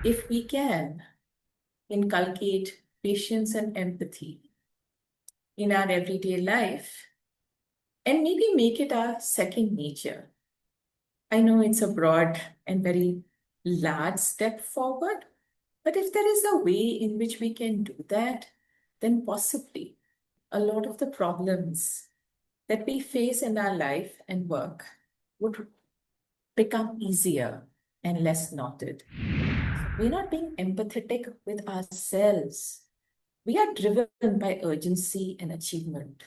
if we can inculcate patience and empathy in our everyday life and maybe make it our second nature. I know it's a broad and very large step forward, but if there is a way in which we can do that, then possibly a lot of the problems that we face in our life and work would become easier and less knotted. We're not being empathetic with ourselves. We are driven by urgency and achievement,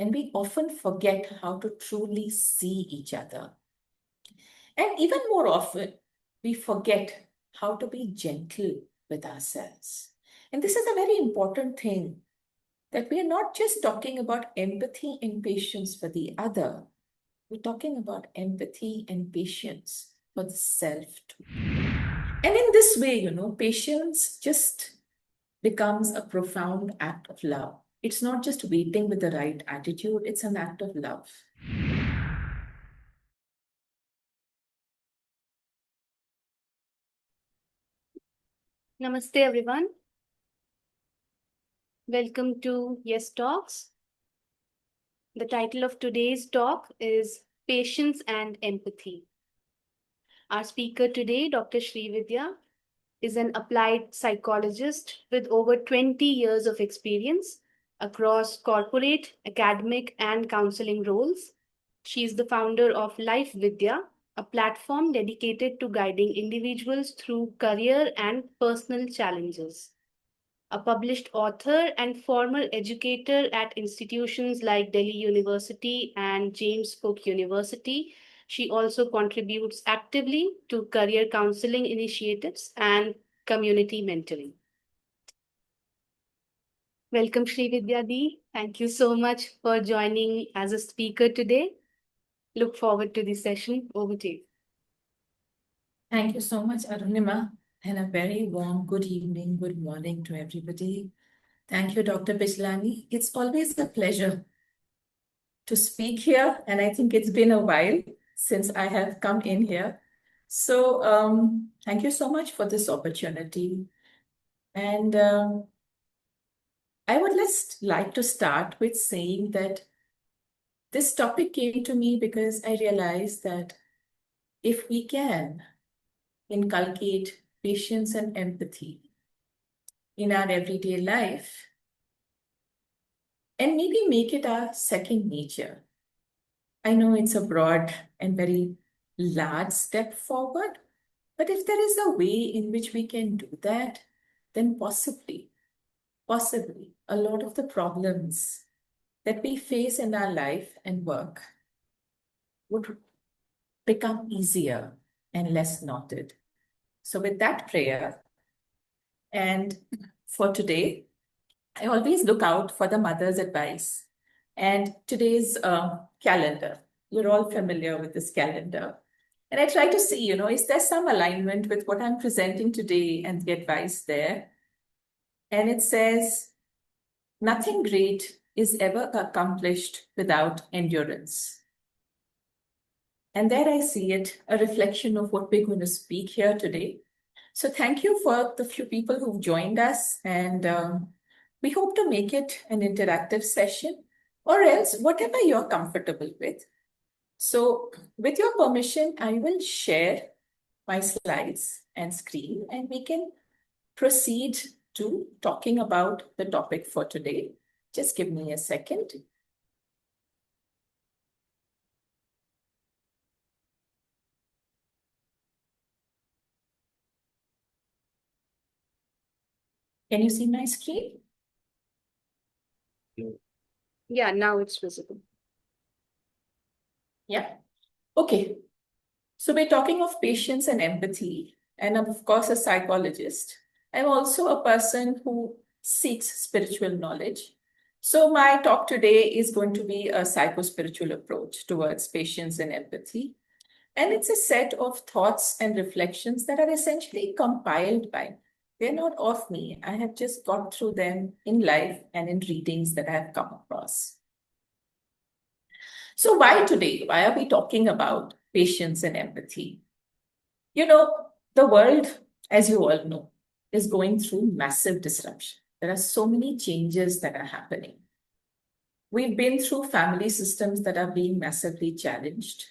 and we often forget how to truly see each other. And even more often, we forget how to be gentle with ourselves. And this is a very important thing, that we are not just talking about empathy and patience for the other, we're talking about empathy and patience for the self too. And in this way, patience just becomes a profound act of love. It's not just waiting with the right attitude, it's an act of love. Namaste, everyone. Welcome to Yes Talks. The title of today's talk is Patience and Empathy. Our speaker today, Dr. Srividya, is an applied psychologist with over 20 years of experience across corporate, academic, and counseling roles. She is the founder of LifeVidya, a platform dedicated to guiding individuals through career and personal challenges. A published author and former educator at institutions like Delhi University and James Cook University, she also contributes actively to career counseling initiatives and community mentoring. Welcome, Srividya Di. Thank you so much for joining as a speaker today. Look forward to the session. Over to you. Thank you so much, Arunima, and a very warm good evening, good morning to everybody. Thank you, Dr. Bijlani. It's always a pleasure to speak here, and I think it's been a while since I have come in here. So thank you so much for this opportunity. And I would just like to start with saying that this topic came to me because I realized that if we can inculcate patience and empathy in our everyday life and maybe make it our second nature. I know it's a broad and very large step forward, but if there is a way in which we can do that, then possibly a lot of the problems that we face in our life and work would become easier and less knotted. So with that prayer, and for today, I always look out for the mother's advice. And today's calendar, you're all familiar with this calendar. And I try to see, is there some alignment with what I'm presenting today and the advice there? And it says, nothing great is ever accomplished without endurance. And there I see it, a reflection of what we're going to speak here today. So thank you for the few people who've joined us, and we hope to make it an interactive session, or else whatever you're comfortable with. So with your permission, I will share my slides and screen, and we can proceed to talking about the topic for today. Just give me a second. Can you see my screen? Yeah, now it's visible. Yeah. Okay. So we're talking of patience and empathy, and I'm, of course, a psychologist. I'm also a person who seeks spiritual knowledge. So my talk today is going to be a psycho-spiritual approach towards patience and empathy. And it's a set of thoughts and reflections that are essentially compiled by me. They're not of me. I have just got through them in life and in readings that I have come across. So why today? Why are we talking about patience and empathy? The world as you all know, is going through massive disruption. There are so many changes that are happening. We've been through family systems that are being massively challenged.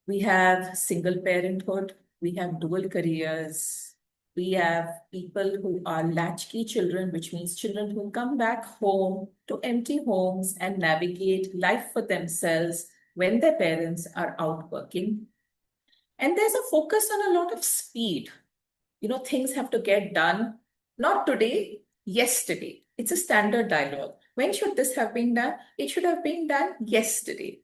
We have single parenthood, we have dual careers, we have people who are latchkey children, which means children who come back home to empty homes and navigate life for themselves when their parents are out working. And there's a focus on a lot of speed. Things have to get done, not today, yesterday. It's a standard dialogue. When should this have been done? It should have been done yesterday.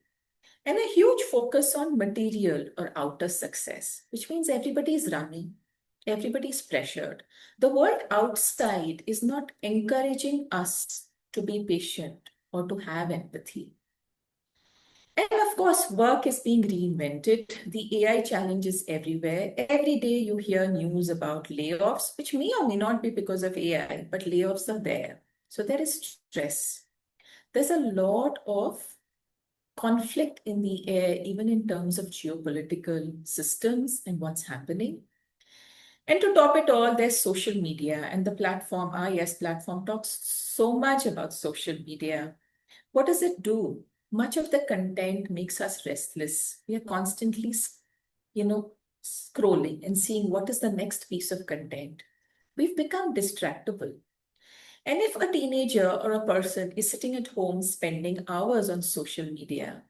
And a huge focus on material or outer success, which means everybody's running, everybody's pressured. The world outside is not encouraging us to be patient or to have empathy. And of course, work is being reinvented. The AI challenge is everywhere. Every day you hear news about layoffs, which may or may not be because of AI, but layoffs are there. So there is stress. There's a lot of conflict in the air, even in terms of geopolitical systems and what's happening. And to top it all, there's social media and the platform. Yes, platform talks so much about social media. What does it do? Much of the content makes us restless. We are constantly, scrolling and seeing what is the next piece of content. We've become distractible. And if a teenager or a person is sitting at home spending hours on social media,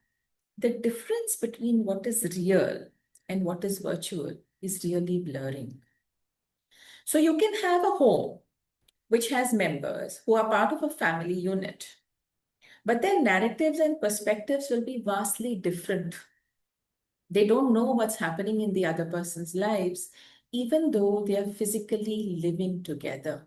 the difference between what is real and what is virtual is really blurring. So you can have a home which has members who are part of a family unit, but their narratives and perspectives will be vastly different. They don't know what's happening in the other person's lives, even though they are physically living together.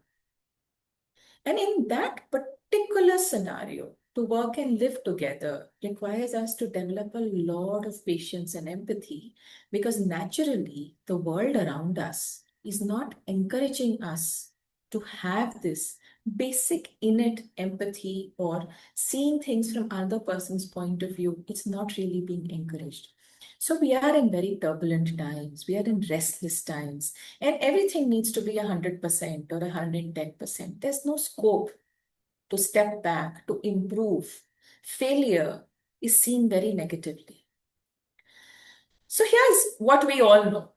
And in that particular scenario, to work and live together requires us to develop a lot of patience and empathy, because naturally the world around us is not encouraging us to have this basic innate empathy or seeing things from another person's point of view. It's not really being encouraged. So we are in very turbulent times. We are in restless times, and everything needs to be 100% or 110%. There's no scope to step back, to improve. Failure is seen very negatively. So here's what we all know,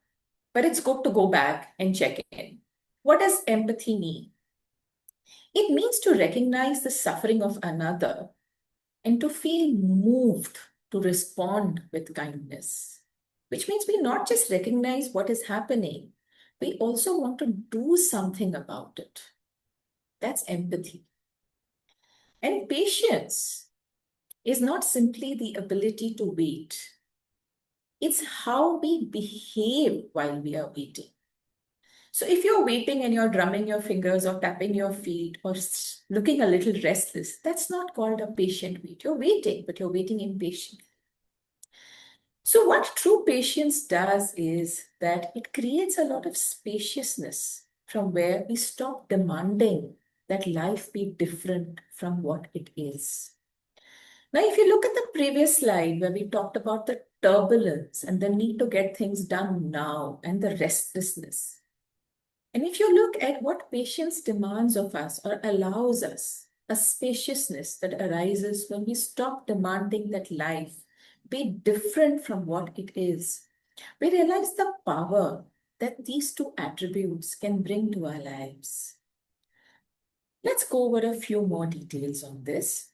but it's good to go back and check in. What does empathy mean? It means to recognize the suffering of another and to feel moved to respond with kindness, which means we not just recognize what is happening, we also want to do something about it. That's empathy. And patience is not simply the ability to wait, it's how we behave while we are waiting. So if you're waiting and you're drumming your fingers or tapping your feet or looking a little restless, that's not called a patient wait. You're waiting, but you're waiting impatiently. So what true patience does is that it creates a lot of spaciousness from where we stop demanding that life be different from what it is. Now, if you look at the previous slide where we talked about the turbulence and the need to get things done now and the restlessness, and if you look at what patience demands of us or allows us, a spaciousness that arises when we stop demanding that life be different from what it is, we realize the power that these two attributes can bring to our lives. Let's go over a few more details on this.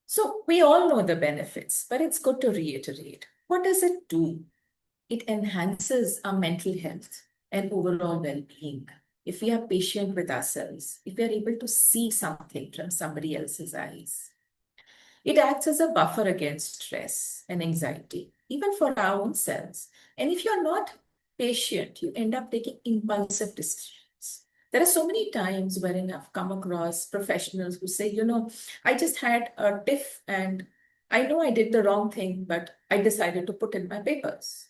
So we all know the benefits, but it's good to reiterate. What does it do? It enhances our mental health and overall well-being. If we are patient with ourselves, if we are able to see something from somebody else's eyes, it acts as a buffer against stress and anxiety, even for our own selves. And if you're not patient, you end up taking impulsive decisions. There are so many times wherein I've come across professionals who say, I just had a tiff and I know I did the wrong thing, but I decided to put in my papers,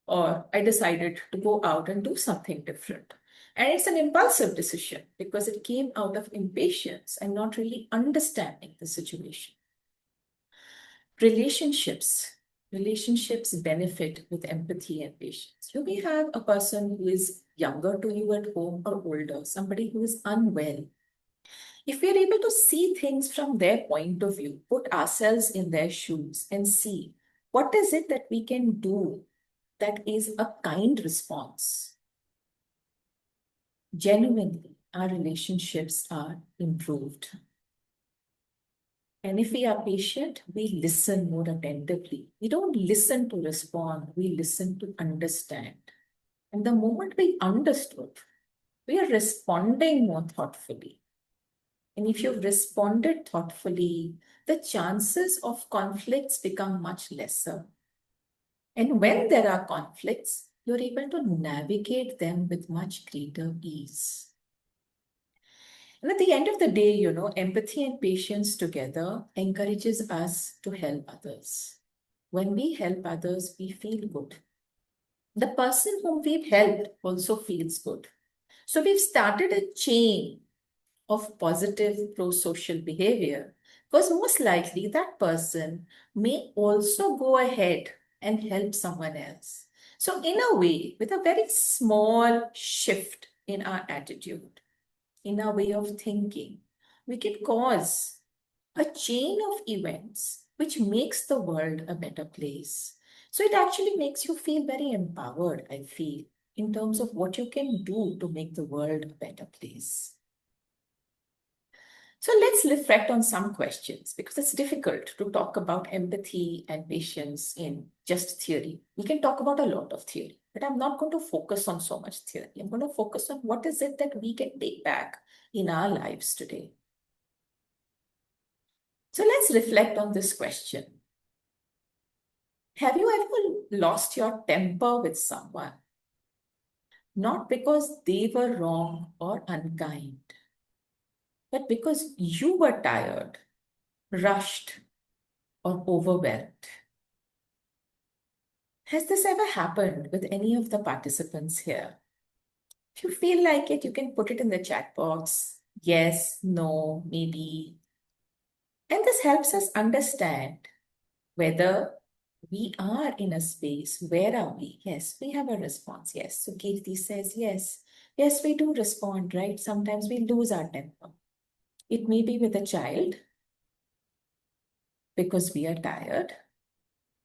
or I decided to go out and do something different. And it's an impulsive decision because it came out of impatience and not really understanding the situation. Relationships. Relationships benefit with empathy and patience. You may have a person who is younger to you at home or older, somebody who is unwell. If we are able to see things from their point of view, put ourselves in their shoes and see what is it that we can do that is a kind response, genuinely, our relationships are improved. And if we are patient, we listen more attentively. We don't listen to respond, we listen to understand. And the moment we understood, we are responding more thoughtfully. And if you've responded thoughtfully, the chances of conflicts become much lesser. And when there are conflicts, you're able to navigate them with much greater ease. And at the end of the day, empathy and patience together encourages us to help others. When we help others, we feel good. The person whom we've helped also feels good. So we've started a chain of positive pro-social behavior, because most likely that person may also go ahead and help someone else. So in a way, with a very small shift in our attitude, in our way of thinking, we can cause a chain of events which makes the world a better place. So it actually makes you feel very empowered, I feel, in terms of what you can do to make the world a better place. So let's reflect on some questions, because it's difficult to talk about empathy and patience in just theory. We can talk about a lot of theory, but I'm not going to focus on so much theory. I'm going to focus on what is it that we can take back in our lives today. So let's reflect on this question. Have you ever lost your temper with someone? Not because they were wrong or unkind, but because you were tired, rushed, or overwhelmed. Has this ever happened with any of the participants here? If you feel like it, you can put it in the chat box. Yes, no, maybe. And this helps us understand whether we are in a space. Where are we? Yes, we have a response. Yes. So Kirti says, yes. Yes, we do respond, right? Sometimes we lose our temper. It may be with a child because we are tired.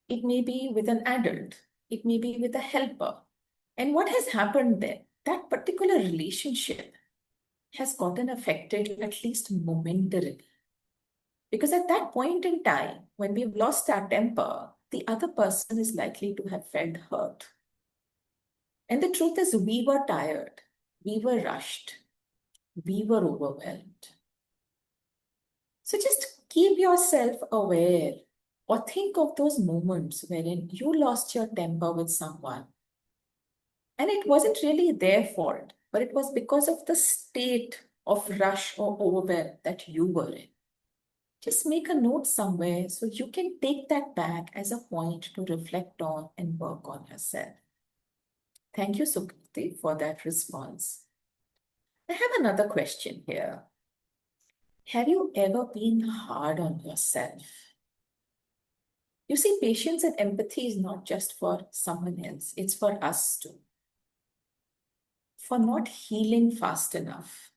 It may be with an adult. It may be with a helper. And what has happened then? That particular relationship has gotten affected, at least momentarily. Because at that point in time, when we've lost our temper, the other person is likely to have felt hurt. And the truth is, we were tired, we were rushed, we were overwhelmed. So just keep yourself aware, or think of those moments wherein you lost your temper with someone. And it wasn't really their fault, but it was because of the state of rush or overwhelm that you were in. Just make a note somewhere so you can take that back as a point to reflect on and work on yourself. Thank you, Sukriti, for that response. I have another question here. Have you ever been hard on yourself? You see, patience and empathy is not just for someone else, it's for us too. For not healing fast enough.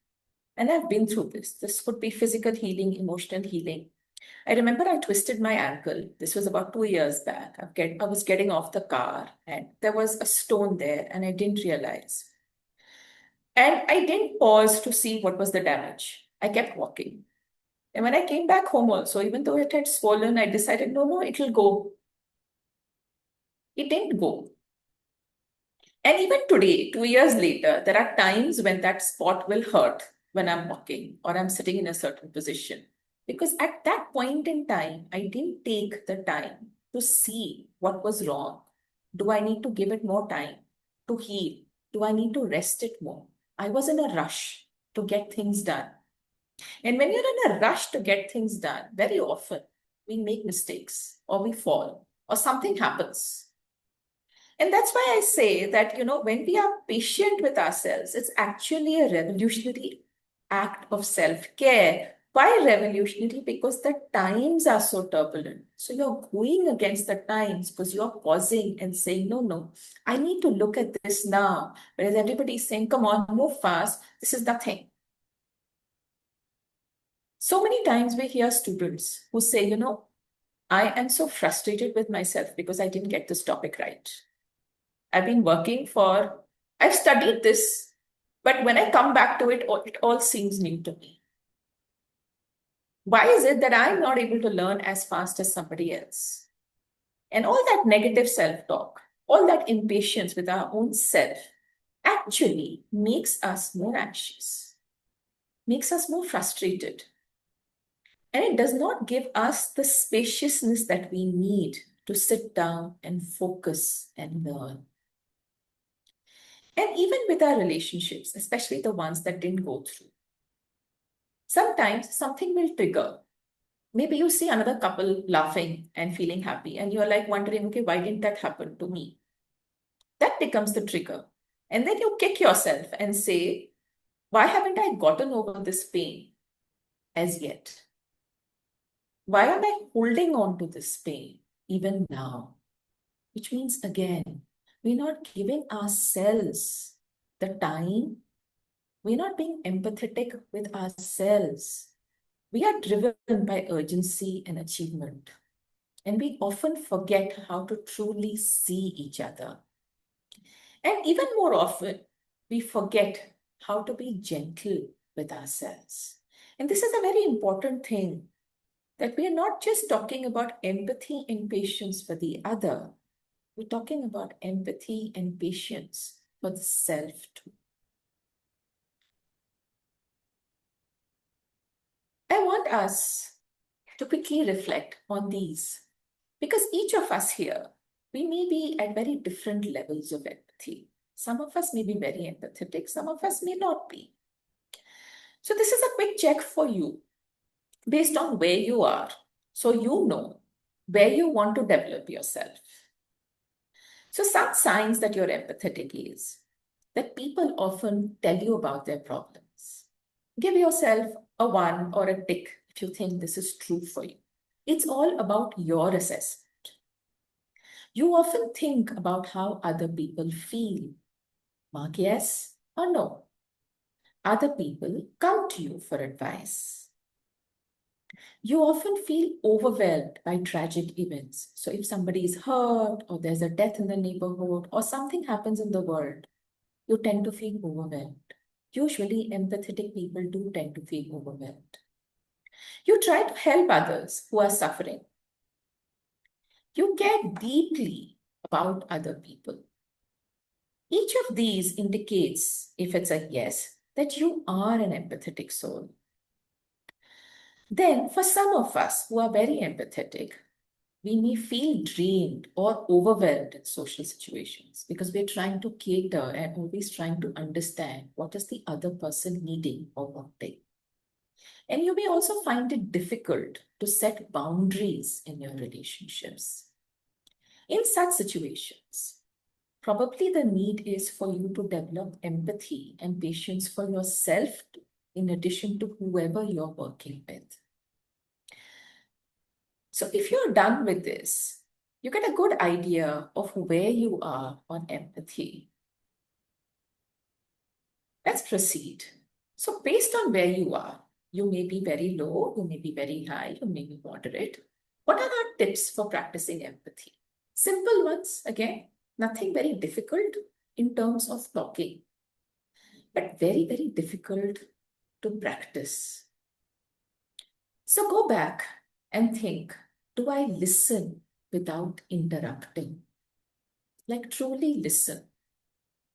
And I've been through this. This could be physical healing, emotional healing. I remember I twisted my ankle. This was about 2 years back. I was getting off the car and there was a stone there and I didn't realize. And I didn't pause to see what was the damage. I kept walking. And when I came back home also, even though it had swollen, I decided, no, it'll go. It didn't go. And even today, 2 years later, there are times when that spot will hurt when I'm walking or I'm sitting in a certain position. Because at that point in time, I didn't take the time to see what was wrong. Do I need to give it more time to heal? Do I need to rest it more? I was in a rush to get things done. And when you're in a rush to get things done, very often we make mistakes or we fall or something happens. And that's why I say that, when we are patient with ourselves, it's actually a revolutionary act of self-care, Why revolutionary? Because the times are so turbulent. So you're going against the times because you're pausing and saying, no, no, I need to look at this now. Whereas everybody's saying, come on, move fast. This is nothing. So many times we hear students who say, I am so frustrated with myself because I didn't get this topic right. I've been working for, I've studied this, but when I come back to it, it all seems new to me. Why is it that I'm not able to learn as fast as somebody else? And all that negative self talk, all that impatience with our own self actually makes us more anxious, makes us more frustrated. And it does not give us the spaciousness that we need to sit down and focus and learn. And even with our relationships, especially the ones that didn't go through, sometimes something will trigger. Maybe you see another couple laughing and feeling happy, and you're like wondering, okay, why didn't that happen to me? That becomes the trigger. And then you kick yourself and say, why haven't I gotten over this pain as yet? Why am I holding on to this pain even now? Which means, again, we're not giving ourselves the time, we're not being empathetic with ourselves. We are driven by urgency and achievement. And we often forget how to truly see each other. And even more often, we forget how to be gentle with ourselves. And this is a very important thing, that we are not just talking about empathy and patience for the other, we're talking about empathy and patience for the self too. I want us to quickly reflect on these, because each of us here, we may be at very different levels of empathy. Some of us may be very empathetic, some of us may not be. So this is a quick check for you based on where you are, so you know where you want to develop yourself. So some signs that you're empathetic is that people often tell you about their problems. Give yourself a 1 or a tick if you think this is true for you. It's all about your assessment. You often think about how other people feel. Mark yes or no. Other people come to you for advice. You often feel overwhelmed by tragic events. So if somebody is hurt, or there's a death in the neighborhood, or something happens in the world, you tend to feel overwhelmed. Usually, empathetic people do tend to feel overwhelmed. You try to help others who are suffering. You care deeply about other people. Each of these indicates, if it's a yes, that you are an empathetic soul. Then, for some of us who are very empathetic, we may feel drained or overwhelmed in social situations because we're trying to cater and always trying to understand what is the other person needing or wanting. And you may also find it difficult to set boundaries in your relationships. In such situations, probably the need is for you to develop empathy and patience for yourself in addition to whoever you're working with. So if you're done with this, you get a good idea of where you are on empathy. Let's proceed. So based on where you are, you may be very low, you may be very high, you may be moderate. What are our tips for practicing empathy? Simple ones, again, nothing very difficult in terms of talking, but very, very difficult to practice. So go back and think, do I listen without interrupting? Like truly listen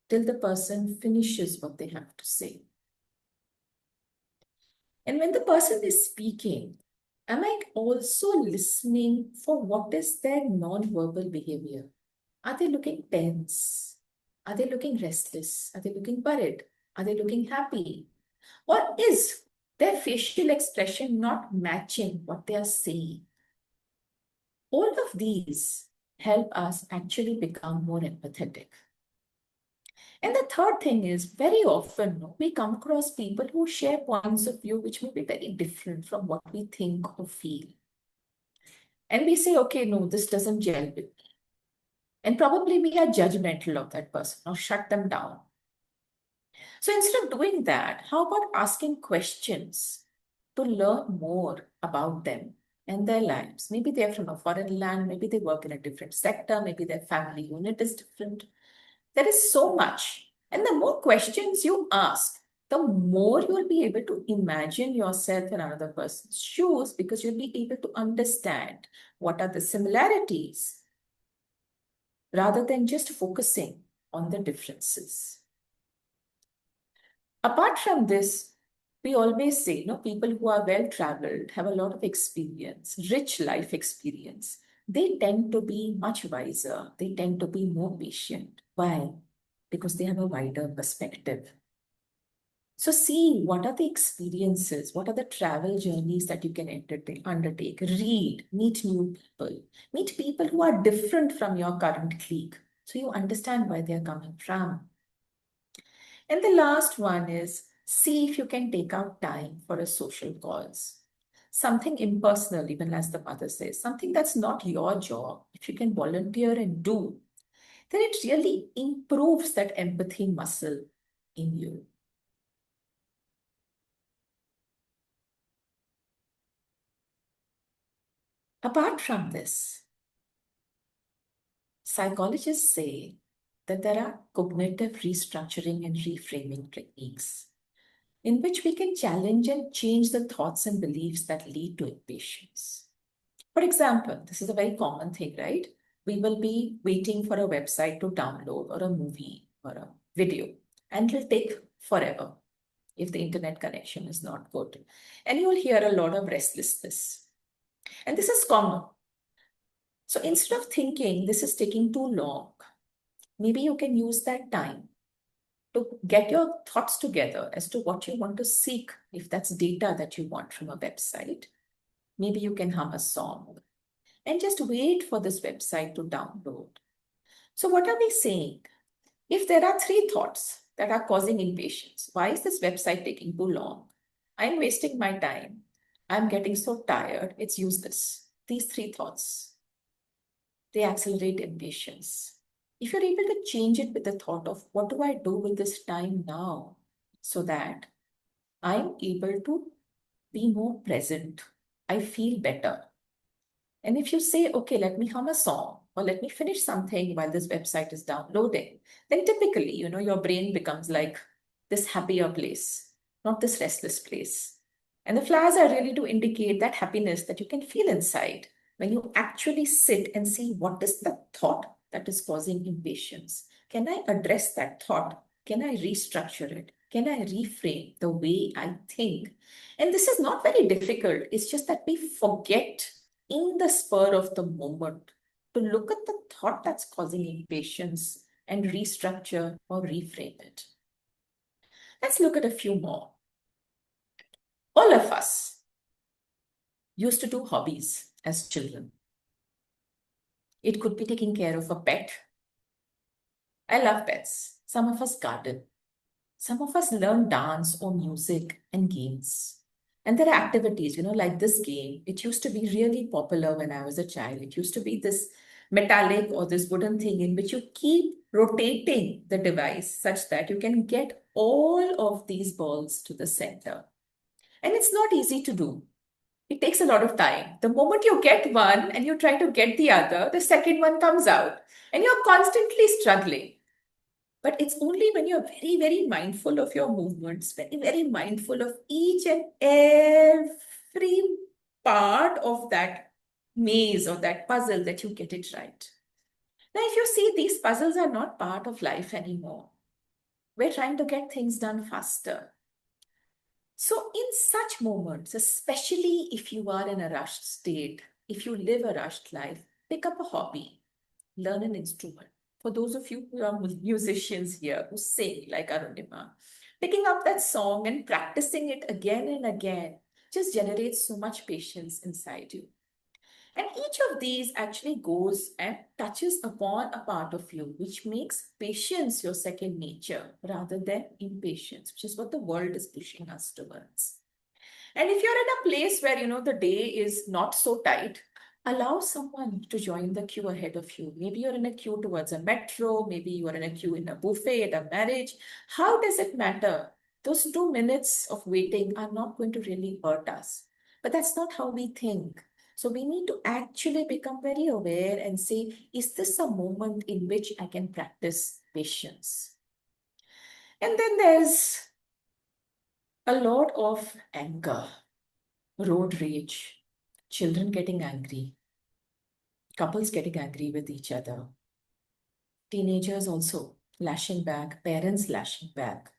till the person finishes what they have to say. And when the person is speaking, am I also listening for what is their non-verbal behavior? Are they looking tense? Are they looking restless? Are they looking worried? Are they looking happy? Or is their facial expression not matching what they are saying? All of these help us actually become more empathetic. And the third thing is very often we come across people who share points of view which may be very different from what we think or feel. And we say, okay, no, this doesn't gel with me. And probably we are judgmental of that person or shut them down. So instead of doing that, how about asking questions to learn more about them and their lives? Maybe they're from a foreign land, maybe they work in a different sector, maybe their family unit is different. There is so much. And the more questions you ask, the more you'll be able to imagine yourself in another person's shoes because you'll be able to understand what are the similarities rather than just focusing on the differences. Apart from this, we always say, people who are well traveled, have a lot of experience, rich life experience. They tend to be much wiser. They tend to be more patient. Why? Because they have a wider perspective. So see what are the experiences, what are the travel journeys that you can undertake, read, meet people who are different from your current clique. So you understand where they're coming from. And the last one is see if you can take out time for a social cause. Something impersonal, even as the mother says, something that's not your job. If you can volunteer and do, then it really improves that empathy muscle in you. Apart from this, psychologists say that there are cognitive restructuring and reframing techniques in which we can challenge and change the thoughts and beliefs that lead to impatience. For example, this is a very common thing, right? We will be waiting for a website to download or a movie or a video, and it'll take forever if the internet connection is not good. And you'll hear a lot of restlessness. And this is common. So instead of thinking this is taking too long, maybe you can use that time to get your thoughts together as to what you want to seek, if that's data that you want from a website. Maybe you can hum a song and just wait for this website to download. So, what are we saying? If there are three thoughts that are causing impatience, why is this website taking too long? I'm wasting my time. I'm getting so tired. It's useless. These three thoughts, they accelerate impatience. If you're able to change it with the thought of what do I do with this time now so that I'm able to be more present, I feel better. And if you say, okay, let me hum a song or let me finish something while this website is downloading, then typically, your brain becomes like this happier place, not this restless place. And the flowers are really to indicate that happiness that you can feel inside when you actually sit and see what is the thought that is causing impatience. Can I address that thought? Can I restructure it? Can I reframe the way I think? And this is not very difficult. It's just that we forget in the spur of the moment to look at the thought that's causing impatience and restructure or reframe it. Let's look at a few more. All of us used to do hobbies as children. It could be taking care of a pet. I love pets. Some of us garden. Some of us learn dance or music and games. And there are activities, like this game. It used to be really popular when I was a child. It used to be this metallic or this wooden thing in which you keep rotating the device such that you can get all of these balls to the center. And it's not easy to do. It takes a lot of time. The moment you get one and you try to get the other, the second one comes out and you're constantly struggling. But it's only when you're very, very mindful of your movements, very, very mindful of each and every part of that maze or that puzzle that you get it right. Now, if you see, these puzzles are not part of life anymore. We're trying to get things done faster. So, in such moments, especially if you are in a rushed state, if you live a rushed life, pick up a hobby, learn an instrument. For those of you who are musicians here who sing like Arunima, picking up that song and practicing it again and again just generates so much patience inside you. And each of these actually goes and touches upon a part of you, which makes patience your second nature rather than impatience, which is what the world is pushing us towards. And if you're in a place where, the day is not so tight, allow someone to join the queue ahead of you. Maybe you're in a queue towards a metro, maybe you are in a queue in a buffet at a marriage. How does it matter? Those 2 minutes of waiting are not going to really hurt us. But that's not how we think. So we need to actually become very aware and say, is this a moment in which I can practice patience? And then there's a lot of anger, road rage, children getting angry, couples getting angry with each other, teenagers also lashing back, parents lashing back.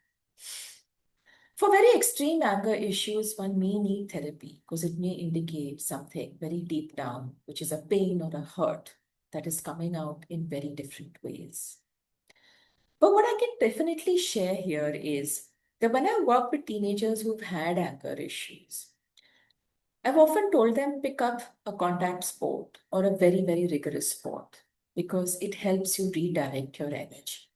For very extreme anger issues, one may need therapy because it may indicate something very deep down, which is a pain or a hurt that is coming out in very different ways. But what I can definitely share here is that when I work with teenagers who've had anger issues, I've often told them pick up a contact sport or a very, very rigorous sport because it helps you redirect your energy.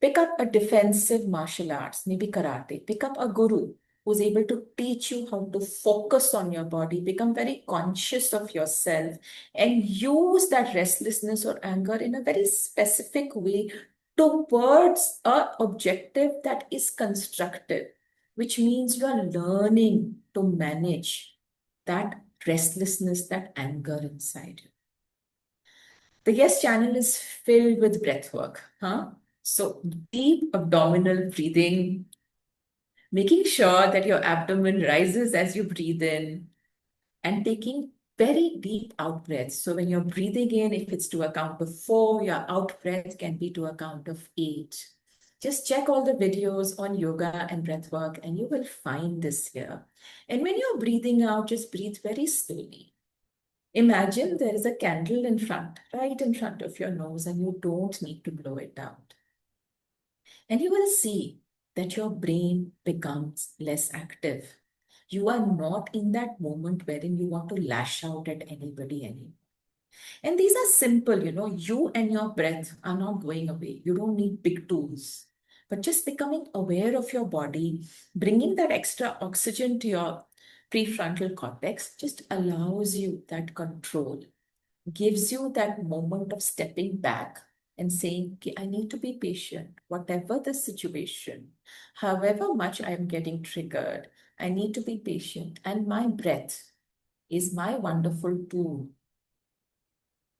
Pick up a defensive martial arts, maybe karate. Pick up a guru who's able to teach you how to focus on your body, become very conscious of yourself, and use that restlessness or anger in a very specific way towards an objective that is constructive, which means you are learning to manage that restlessness, that anger inside you. The Yes channel is filled with breath work. Huh? So deep abdominal breathing, making sure that your abdomen rises as you breathe in, and taking very deep out breaths. So when you're breathing in, if it's to a count of 4, your out breath can be to a count of 8. Just check all the videos on yoga and breath work, and you will find this here. And when you're breathing out, just breathe very slowly. Imagine there is a candle in front, right in front of your nose, and you don't need to blow it out. And you will see that your brain becomes less active. You are not in that moment wherein you want to lash out at anybody anymore. And these are simple, you and your breath are not going away. You don't need big tools, but just becoming aware of your body, bringing that extra oxygen to your prefrontal cortex just allows you that control, gives you that moment of stepping back and saying, okay, I need to be patient, whatever the situation, however much I'm getting triggered, I need to be patient. And my breath is my wonderful tool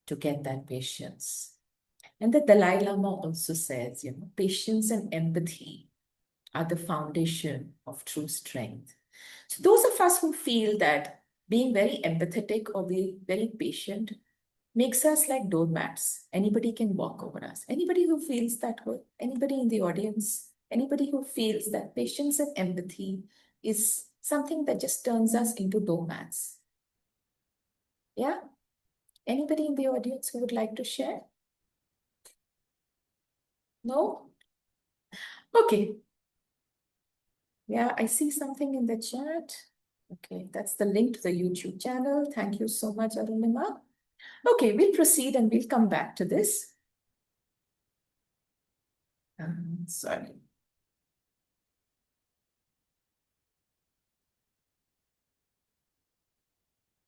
to get that patience. And the Dalai Lama also says, patience and empathy are the foundation of true strength. So those of us who feel that being very empathetic or being very patient makes us like doormats. Anybody can walk over us. Anybody who feels that way, anybody in the audience, anybody who feels that patience and empathy is something that just turns us into doormats. Yeah? Anybody in the audience who would like to share? No? Okay. Yeah, I see something in the chat. Okay, that's the link to the YouTube channel. Thank you so much, Arunima. Okay, we'll proceed and we'll come back to this. Sorry.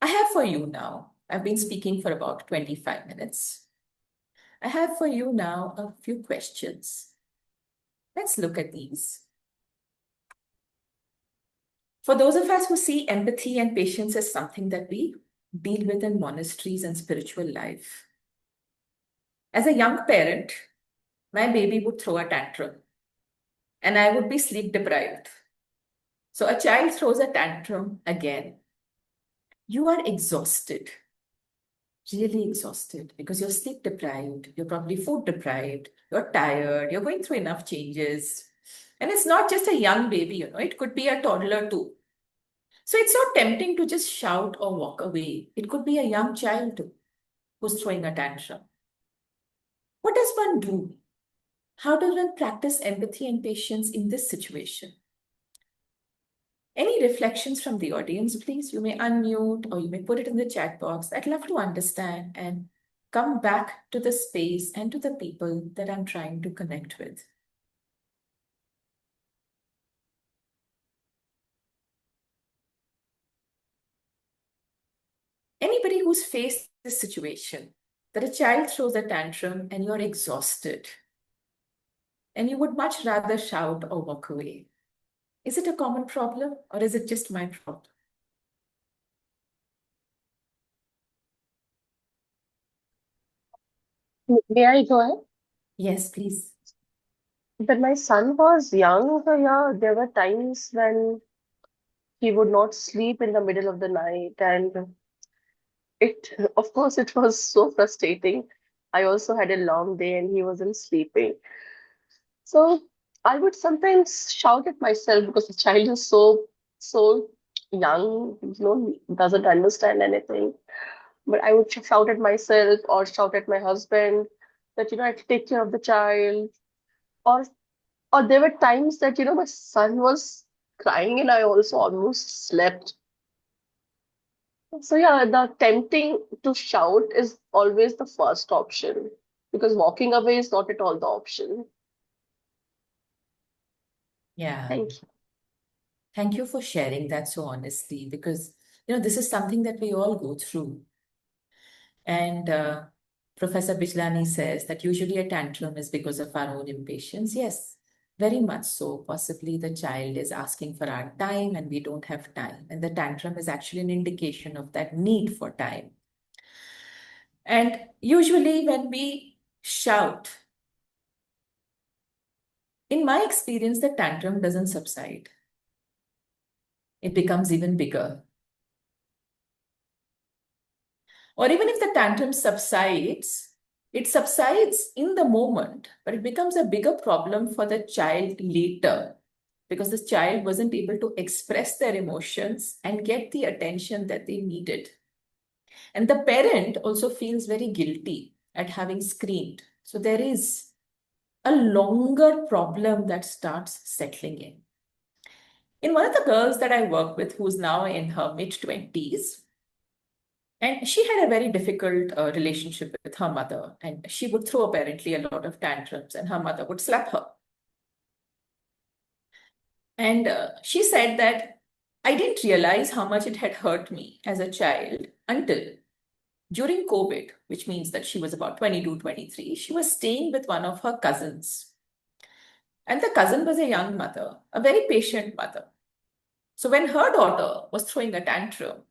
I have for you now, I've been speaking for about 25 minutes. I have for you now a few questions. Let's look at these. For those of us who see empathy and patience as something that we deal with in monasteries and spiritual life, as a young parent, my baby would throw a tantrum and I would be sleep deprived. So a child throws a tantrum again. You are exhausted, really exhausted because you're sleep deprived, you're probably food deprived, you're tired, you're going through enough changes. And it's not just a young baby, it could be a toddler too. So it's so tempting to just shout or walk away. It could be a young child too who's throwing a tantrum. What does one do? How does one practice empathy and patience in this situation? Any reflections from the audience, please? You may unmute or you may put it in the chat box. I'd love to understand and come back to the space and to the people that I'm trying to connect with. Anybody who's faced this situation, that a child throws a tantrum and you're exhausted and you would much rather shout or walk away. Is it a common problem or is it just my problem? May I go ahead? Yes, please. When my son was young, yeah, there were times when he would not sleep in the middle of the night, and of course, it was so frustrating. I also had a long day, and he wasn't sleeping. So I would sometimes shout at myself because the child is so young, doesn't understand anything. But I would shout at myself or shout at my husband that, I have to take care of the child. Or Or there were times that, my son was crying and I also almost slept. So yeah, the tempting to shout is always the first option because walking away is not at all the option. Yeah. Thank you. Thank you for sharing that so honestly, because this is something that we all go through. And Professor Bijlani says that usually a tantrum is because of our own impatience. Yes, very much so. Possibly the child is asking for our time and we don't have time. And the tantrum is actually an indication of that need for time. And usually when we shout, in my experience, the tantrum doesn't subside. It becomes even bigger. Or even if the tantrum subsides, it subsides in the moment, but it becomes a bigger problem for the child later because the child wasn't able to express their emotions and get the attention that they needed. And the parent also feels very guilty at having screamed. So there is a longer problem that starts settling in. In one of the girls that I work with, who's now in her mid 20s, and she had a very difficult relationship with her mother, and she would throw apparently a lot of tantrums, and her mother would slap her. And she said that I didn't realize how much it had hurt me as a child until during COVID, which means that she was about 22, 23, she was staying with one of her cousins. And the cousin was a young mother, a very patient mother. So when her daughter was throwing a tantrum,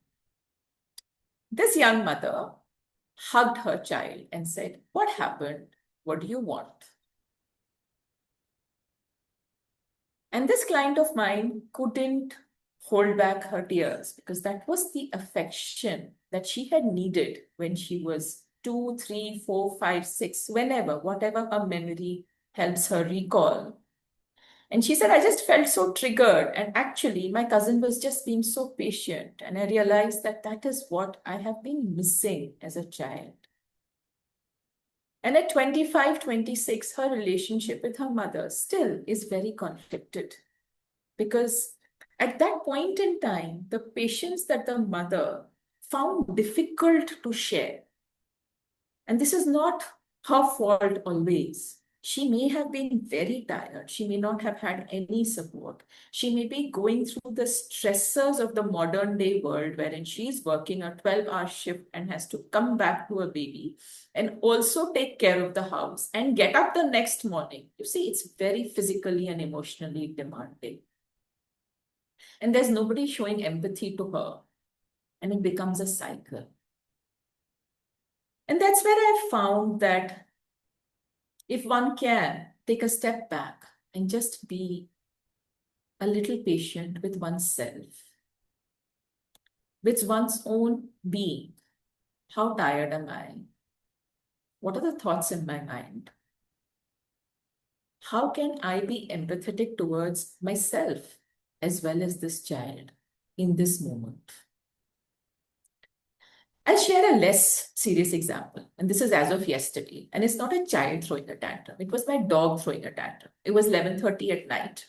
this young mother hugged her child and said, "What happened? What do you want?" And this client of mine couldn't hold back her tears because that was the affection that she had needed when she was 2, 3, 4, 5, 6, whenever, whatever her memory helps her recall. And she said, I just felt so triggered. And actually, my cousin was just being so patient. And I realized that that is what I have been missing as a child. And at 25, 26, her relationship with her mother still is very conflicted because at that point in time, the patience that the mother found difficult to share. And this is not her fault always. She may have been very tired. She may not have had any support. She may be going through the stressors of the modern day world wherein she's working a 12-hour shift and has to come back to a baby and also take care of the house and get up the next morning. You see, it's very physically and emotionally demanding. And there's nobody showing empathy to her. And it becomes a cycle. And that's where I found that if one can take a step back and just be a little patient with oneself, with one's own being, how tired am I? What are the thoughts in my mind? How can I be empathetic towards myself as well as this child in this moment? I'll share a less serious example, and this is as of yesterday. And it's not a child throwing a tantrum. It was my dog throwing a tantrum. It was 11:30 at night.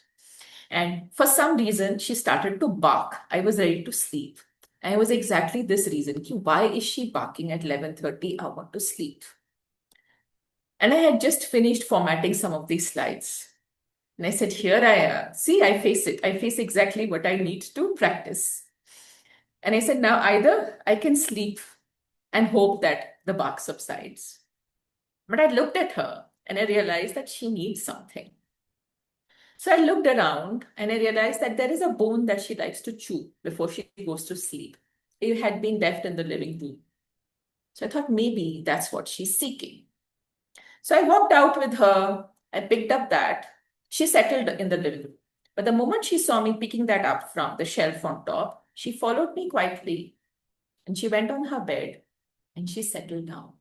And for some reason, she started to bark. I was ready to sleep. And it was exactly this reason. Why is she barking at 11:30? I want to sleep. And I had just finished formatting some of these slides. And I said, here I am. See, I face it. I face exactly what I need to practice. And I said, now either I can sleep and hope that the bark subsides. But I looked at her and I realized that she needs something. So I looked around and I realized that there is a bone that she likes to chew before she goes to sleep. It had been left in the living room. So I thought maybe that's what she's seeking. So I walked out with her. I picked up that. She settled in the living room. But the moment she saw me picking that up from the shelf on top, she followed me quietly and she went on her bed and she settled down.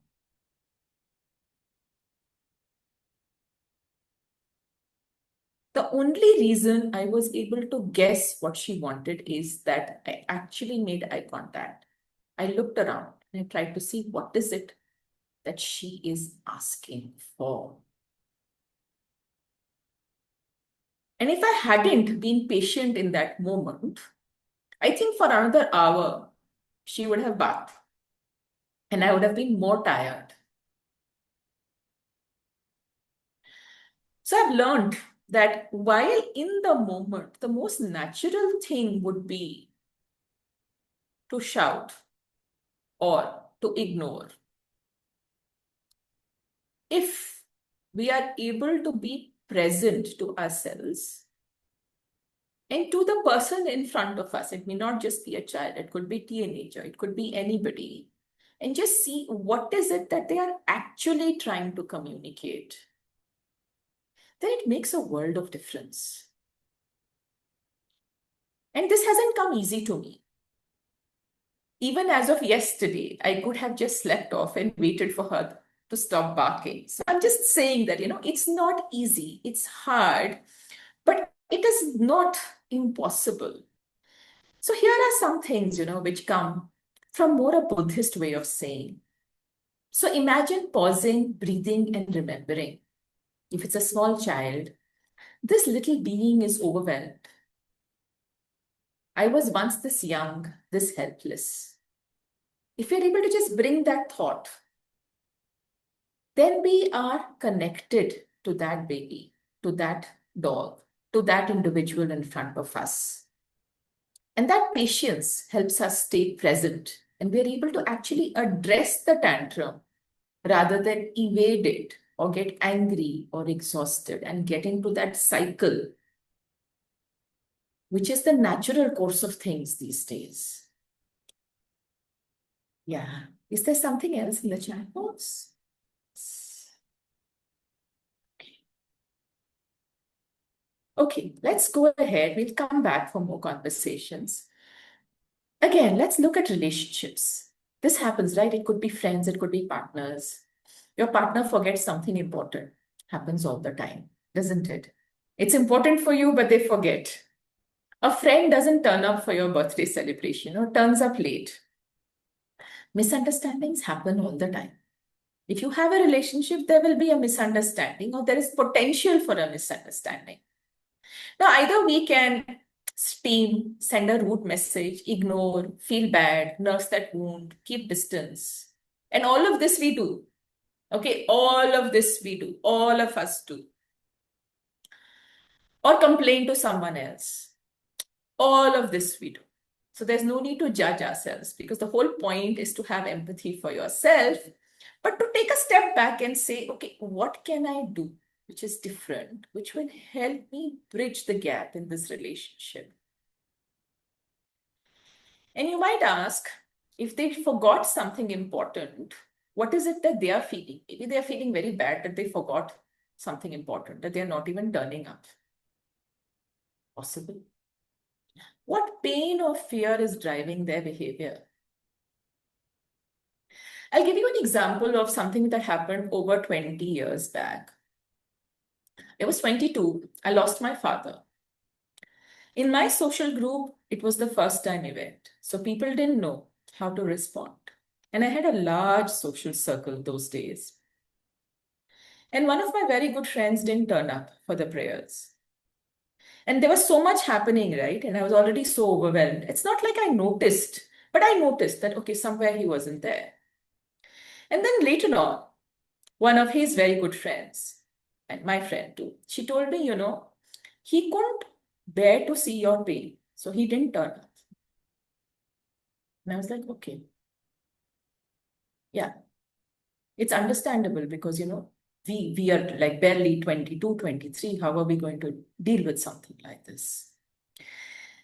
The only reason I was able to guess what she wanted is that I actually made eye contact. I looked around and I tried to see what is it that she is asking for. And if I hadn't been patient in that moment, I think for another hour, she would have barked and I would have been more tired. So I've learned that while in the moment, the most natural thing would be to shout or to ignore. If we are able to be present to ourselves and to the person in front of us, it may not just be a child, it could be a teenager, it could be anybody, and just see what is it that they are actually trying to communicate, then it makes a world of difference. And this hasn't come easy to me. Even as of yesterday, I could have just slept off and waited for her to stop barking. So I'm just saying that, it's not easy, it's hard, but it is not impossible. So here are some things, which come from more a Buddhist way of saying. So imagine pausing, breathing, and remembering. If it's a small child, this little being is overwhelmed. I was once this young, this helpless. If you're able to just bring that thought, then we are connected to that baby, to that dog, to that individual in front of us. And that patience helps us stay present and we're able to actually address the tantrum rather than evade it or get angry or exhausted and get into that cycle, which is the natural course of things these days. Yeah. Is there something else in the chat box? Okay, let's go ahead. We'll come back for more conversations. Again, let's look at relationships. This happens, right? It could be friends, it could be partners. Your partner forgets something important. Happens all the time, doesn't it? It's important for you, but they forget. A friend doesn't turn up for your birthday celebration or turns up late. Misunderstandings happen all the time. If you have a relationship, there will be a misunderstanding or there is potential for a misunderstanding. Now, either we can steam, send a rude message, ignore, feel bad, nurse that wound, keep distance. And all of this we do. Okay, all of this we do. All of us do. Or complain to someone else. All of this we do. So there's no need to judge ourselves because the whole point is to have empathy for yourself, but to take a step back and say, okay, what can I do which is different, which will help me bridge the gap in this relationship? And you might ask, if they forgot something important, what is it that they are feeling? Maybe they are feeling very bad that they forgot something important, that they're not even turning up. Possible. What pain or fear is driving their behavior? I'll give you an example of something that happened over 20 years back. I was 22. I lost my father. In my social group, it was the first time event. So people didn't know how to respond. And I had a large social circle those days. And one of my very good friends didn't turn up for the prayers. And there was so much happening, right? And I was already so overwhelmed. It's not like I noticed, but I noticed that, okay, somewhere he wasn't there. And then later on, one of his very good friends, and my friend too, she told me, he couldn't bear to see your pain. So he didn't turn up. And I was like, okay, yeah, it's understandable because, we are like barely 22, 23. How are we going to deal with something like this?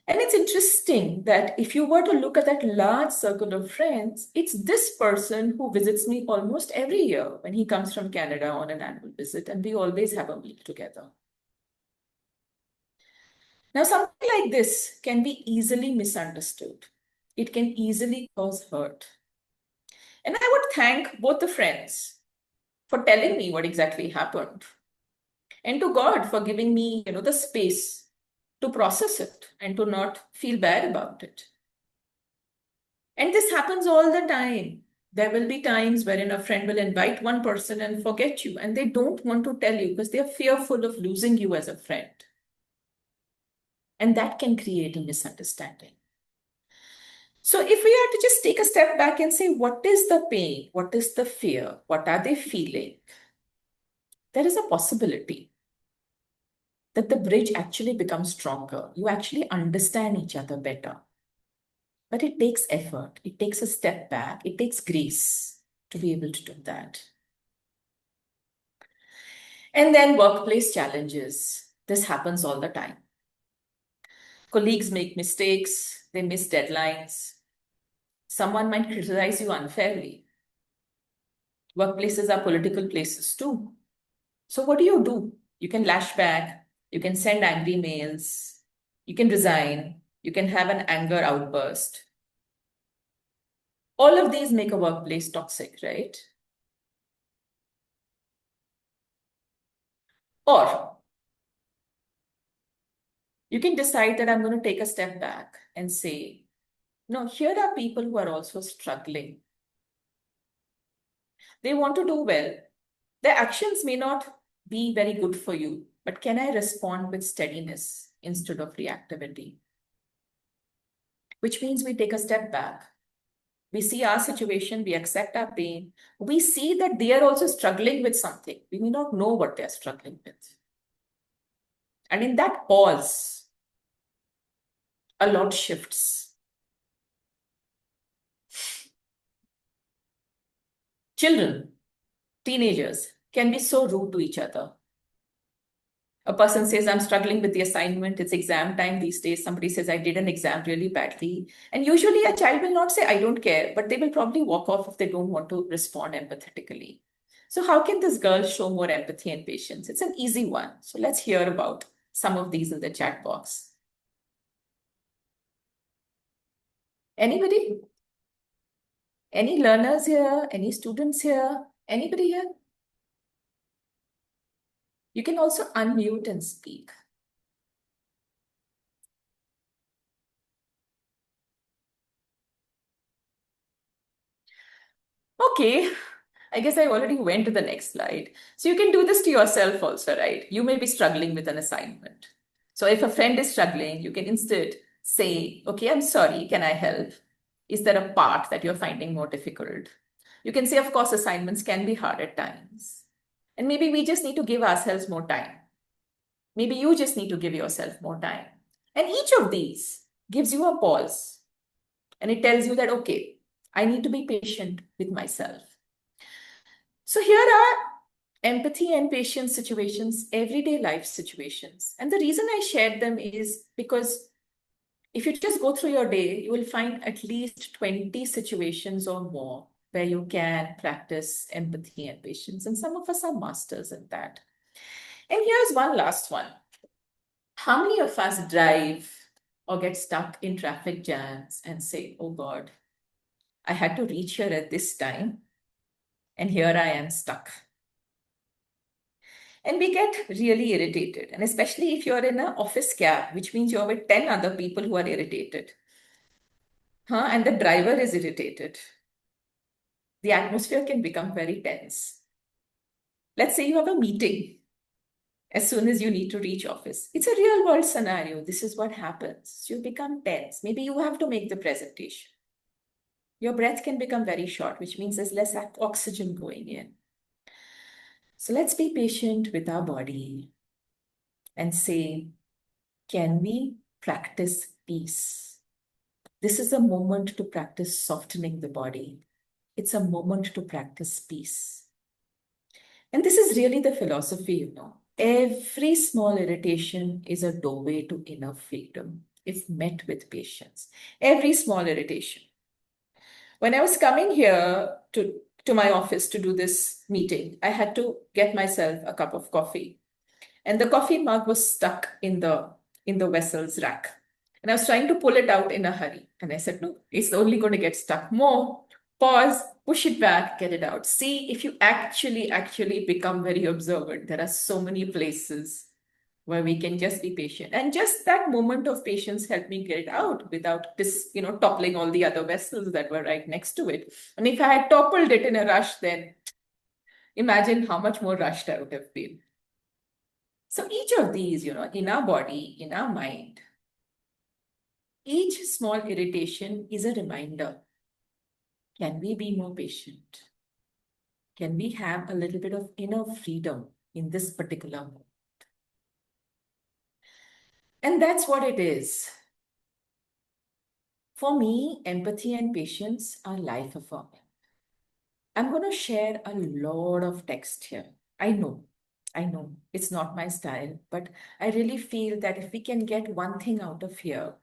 And it's interesting that if you were to look at that large circle of friends, it's this person who visits me almost every year when he comes from Canada on an annual visit, and we always have a meal together. Now, something like this can be easily misunderstood. It can easily cause hurt. And I would thank both the friends for telling me what exactly happened, and to God for giving me, the space to process it and to not feel bad about it. And this happens all the time. There will be times wherein a friend will invite one person and forget you, and they don't want to tell you because they're fearful of losing you as a friend. And that can create a misunderstanding. So if we are to just take a step back and say, what is the pain? What is the fear? What are they feeling? There is a possibility that the bridge actually becomes stronger. You actually understand each other better. But it takes effort. It takes a step back. It takes grace to be able to do that. And then workplace challenges. This happens all the time. Colleagues make mistakes. They miss deadlines. Someone might criticize you unfairly. Workplaces are political places too. So what do? You can lash back. You can send angry mails. You can resign. You can have an anger outburst. All of these make a workplace toxic, right? Or you can decide that I'm going to take a step back and say, no, here are people who are also struggling. They want to do well. Their actions may not be very good for you, but can I respond with steadiness instead of reactivity? Which means we take a step back. We see our situation, we accept our pain. We see that they are also struggling with something. We may not know what they're struggling with. And in that pause, a lot shifts. Children, teenagers can be so rude to each other. A person says, I'm struggling with the assignment. It's exam time these days. Somebody says, I did an exam really badly. And usually a child will not say, I don't care, but they will probably walk off if they don't want to respond empathetically. So how can this girl show more empathy and patience? It's an easy one. So let's hear about some of these in the chat box. Anybody? Any learners here? Any students here? Anybody here? You can also unmute and speak. Okay, I guess I already went to the next slide. So you can do this to yourself also, right? You may be struggling with an assignment. So if a friend is struggling, you can instead say, okay, I'm sorry, can I help? Is there a part that you're finding more difficult? You can say, of course, assignments can be hard at times. And maybe we just need to give ourselves more time. Maybe you just need to give yourself more time. And each of these gives you a pause. And it tells you that, okay, I need to be patient with myself. So here are empathy and patience situations, everyday life situations. And the reason I shared them is because if you just go through your day, you will find at least 20 situations or more where you can practice empathy and patience. And some of us are masters in that. And here's one last one. How many of us drive or get stuck in traffic jams and say, oh God, I had to reach here at this time, and here I am stuck? And we get really irritated. And especially if you're in an office cab, which means you're with 10 other people who are irritated. And the driver is irritated. The atmosphere can become very tense. Let's say you have a meeting as soon as you need to reach office. It's a real world scenario. This is what happens. You become tense. Maybe you have to make the presentation. Your breath can become very short, which means there's less oxygen going in. So let's be patient with our body and say, can we practice peace? This is a moment to practice softening the body. It's a moment to practice peace. And this is really the philosophy, Every small irritation is a doorway to inner freedom if met with patience. Every small irritation. When I was coming here to my office to do this meeting, I had to get myself a cup of coffee. And the coffee mug was stuck in the vessel's rack. And I was trying to pull it out in a hurry. And I said, no, it's only going to get stuck more. Pause, push it back, get it out. See if you actually become very observant. There are so many places where we can just be patient. And just that moment of patience helped me get it out without this, toppling all the other vessels that were right next to it. And if I had toppled it in a rush, then imagine how much more rushed I would have been. So each of these, in our body, in our mind, each small irritation is a reminder. Can we be more patient? Can we have a little bit of inner freedom in this particular moment? And that's what it is. For me, empathy and patience are life affirming. I'm going to share a lot of text here. I know, it's not my style, but I really feel that if we can get one thing out of here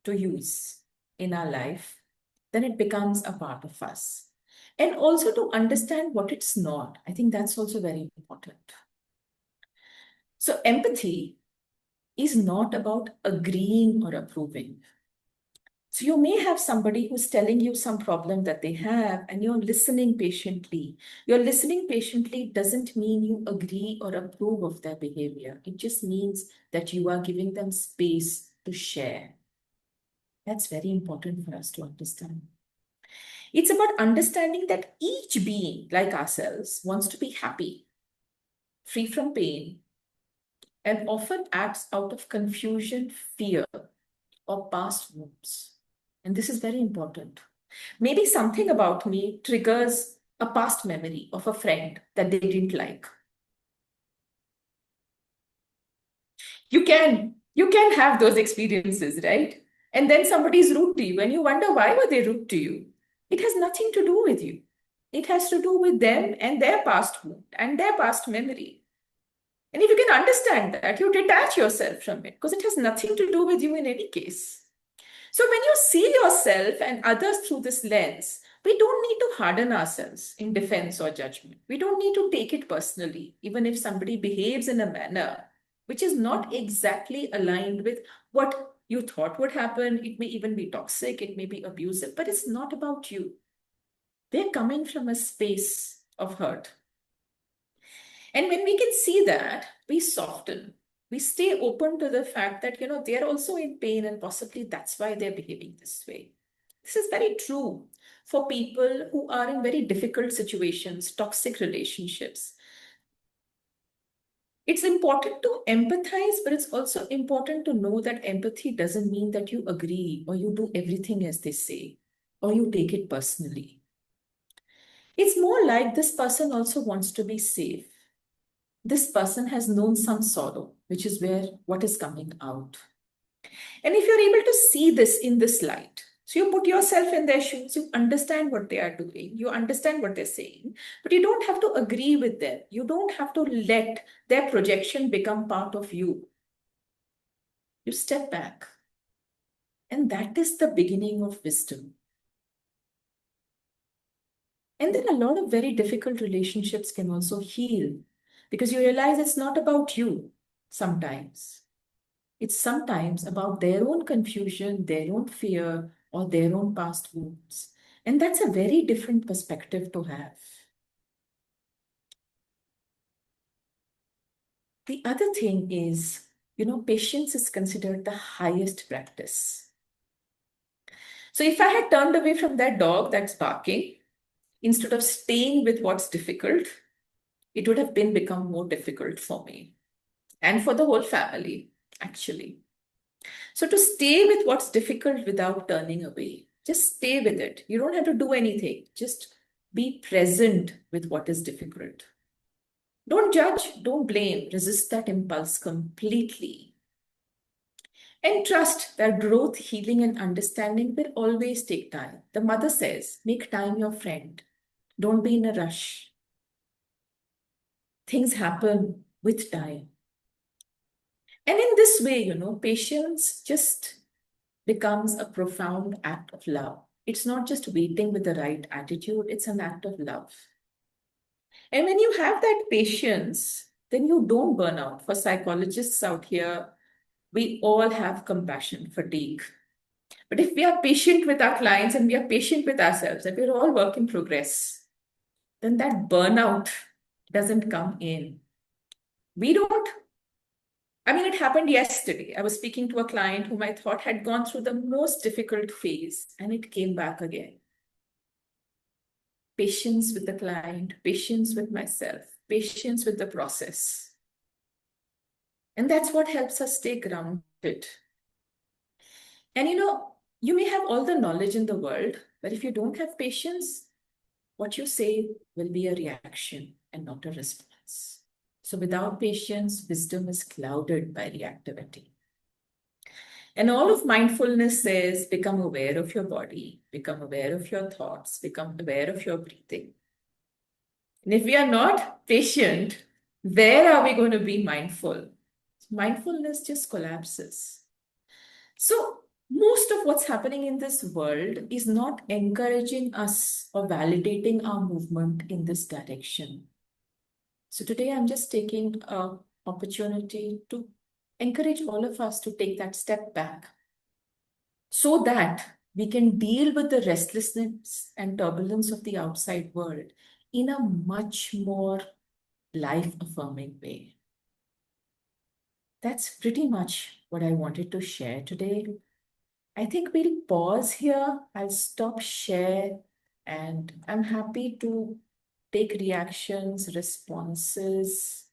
to use in our life, then it becomes a part of us. And also to understand what it's not. I think that's also very important. So empathy is not about agreeing or approving. So you may have somebody who's telling you some problem that they have and you're listening patiently. Your listening patiently doesn't mean you agree or approve of their behavior. It just means that you are giving them space to share. That's very important for us to understand. It's about understanding that each being, like ourselves, wants to be happy, free from pain, and often acts out of confusion, fear, or past wounds. And this is very important. Maybe something about me triggers a past memory of a friend that they didn't like. You can have those experiences, right? And then somebody's rude to you and you wonder, why were they rude to you? It has nothing to do with you. It has to do with them and their past wound and their past memory. And if you can understand that, you detach yourself from it because it has nothing to do with you in any case. So when you see yourself and others through this lens, we don't need to harden ourselves in defense or judgment. We don't need to take it personally, even if somebody behaves in a manner which is not exactly aligned with what you thought would happen. It may even be toxic, it may be abusive, but it's not about you. They're coming from a space of hurt. And when we can see that, we soften. We stay open to the fact that, they're also in pain and possibly that's why they're behaving this way. This is very true for people who are in very difficult situations, toxic relationships. It's important to empathize, but it's also important to know that empathy doesn't mean that you agree or you do everything as they say, or you take it personally. It's more like this person also wants to be safe. This person has known some sorrow, which is where what is coming out. And if you're able to see this in this light, so you put yourself in their shoes, you understand what they are doing, you understand what they're saying, but you don't have to agree with them. You don't have to let their projection become part of you. You step back. And that is the beginning of wisdom. And then a lot of very difficult relationships can also heal because you realize it's not about you sometimes. It's sometimes about their own confusion, their own fear, or their own past wounds. And that's a very different perspective to have. The other thing is, patience is considered the highest practice. So if I had turned away from that dog that's barking, instead of staying with what's difficult, it would have become more difficult for me. and for the whole family, actually. So to stay with what's difficult without turning away, just stay with it. You don't have to do anything. Just be present with what is difficult. Don't judge, don't blame, resist that impulse completely. And trust that growth, healing, and understanding will always take time. The mother says, make time your friend. Don't be in a rush. Things happen with time. And in this way, patience just becomes a profound act of love. It's not just waiting with the right attitude, it's an act of love. And when you have that patience, then you don't burn out. For psychologists out here, we all have compassion fatigue. But if we are patient with our clients and we are patient with ourselves, and we're all work in progress, then that burnout doesn't come in. We don't, I mean, it happened yesterday. I was speaking to a client whom I thought had gone through the most difficult phase, and it came back again. Patience with the client, patience with myself, patience with the process. And that's what helps us stay grounded. And you may have all the knowledge in the world, but if you don't have patience, what you say will be a reaction and not a response. So without patience, wisdom is clouded by reactivity. And all of mindfulness says become aware of your body, become aware of your thoughts, become aware of your breathing. And if we are not patient, where are we going to be mindful? Mindfulness just collapses. So, most of what's happening in this world is not encouraging us or validating our movement in this direction. So, today I'm just taking an opportunity to encourage all of us to take that step back so that we can deal with the restlessness and turbulence of the outside world in a much more life-affirming way. That's pretty much what I wanted to share today. I think we'll pause here. I'll stop share, and I'm happy to take reactions, responses,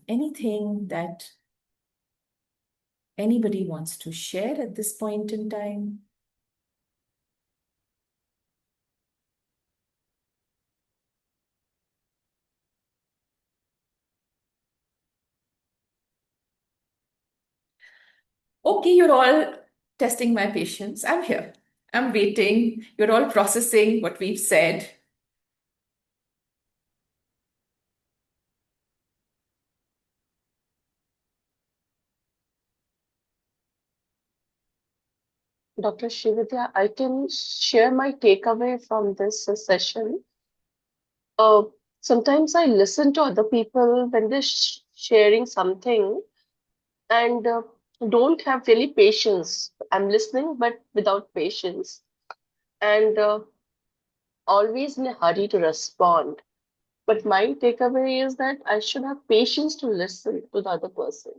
anything that anybody wants to share at this point in time. Okay, you're all testing my patience. I'm here. I'm waiting. You're all processing what we've said. Dr. Srividya, I can share my takeaway from this session. Uh, Sometimes I listen to other people when they're sharing something and don't have really patience. I'm listening, but without patience, and always in a hurry to respond. But my takeaway is that I should have patience to listen to the other person